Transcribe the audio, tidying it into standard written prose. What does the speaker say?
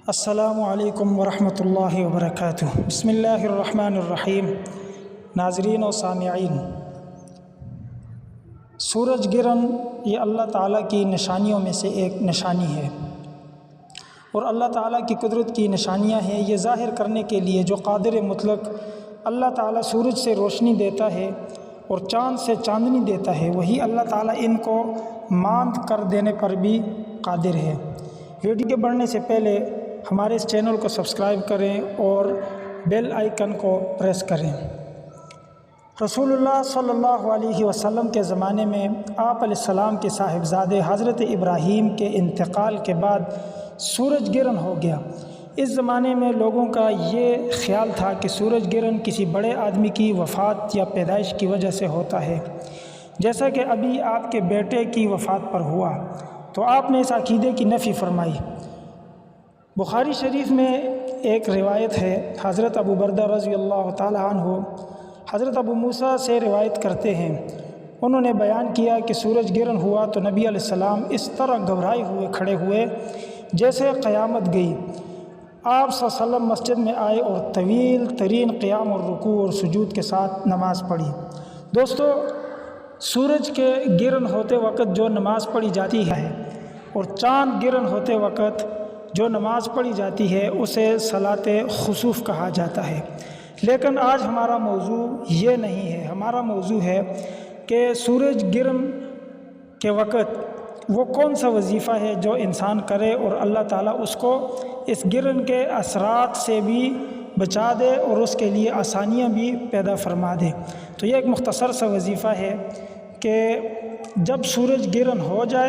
السلام علیکم ورحمۃ اللہ وبرکاتہ۔ بسم اللہ الرحمن الرحیم۔ ناظرین و سامعین، سورج گرہن یہ اللہ تعالیٰ کی نشانیوں میں سے ایک نشانی ہے، اور اللہ تعالیٰ کی قدرت کی نشانیاں ہیں۔ یہ ظاہر کرنے کے لیے جو قادر مطلق اللہ تعالیٰ سورج سے روشنی دیتا ہے اور چاند سے چاندنی دیتا ہے، وہی اللہ تعالیٰ ان کو ماند کر دینے پر بھی قادر ہے۔ ویڈیو کے بڑھنے سے پہلے ہمارے اس چینل کو سبسکرائب کریں اور بیل آئیکن کو پریس کریں۔ رسول اللہ صلی اللہ علیہ وسلم کے زمانے میں آپ علیہ السلام کے صاحبزادے حضرت ابراہیم کے انتقال کے بعد سورج گرہن ہو گیا۔ اس زمانے میں لوگوں کا یہ خیال تھا کہ سورج گرہن کسی بڑے آدمی کی وفات یا پیدائش کی وجہ سے ہوتا ہے، جیسا کہ ابھی آپ کے بیٹے کی وفات پر ہوا، تو آپ نے اس عقیدے کی نفی فرمائی۔ بخاری شریف میں ایک روایت ہے، حضرت ابو بردہ رضی اللہ تعالی عنہ حضرت ابو موسیٰ سے روایت کرتے ہیں، انہوں نے بیان کیا کہ سورج گرہن ہوا تو نبی علیہ السلام اس طرح گھبرائے ہوئے کھڑے ہوئے جیسے قیامت گئی۔ آپ صلی اللہ علیہ وسلم مسجد میں آئے اور طویل ترین قیام اور رکوع اور سجود کے ساتھ نماز پڑھی۔ دوستو، سورج کے گرہن ہوتے وقت جو نماز پڑھی جاتی ہے اور چاند گرہن ہوتے وقت جو نماز پڑھی جاتی ہے اسے صلاۃ خسوف کہا جاتا ہے۔ لیکن آج ہمارا موضوع یہ نہیں ہے، ہمارا موضوع ہے کہ سورج گرہن کے وقت وہ کون سا وظیفہ ہے جو انسان کرے اور اللہ تعالیٰ اس کو اس گرہن کے اثرات سے بھی بچا دے اور اس کے لیے آسانیاں بھی پیدا فرما دے۔ تو یہ ایک مختصر سا وظیفہ ہے کہ جب سورج گرہن ہو جائے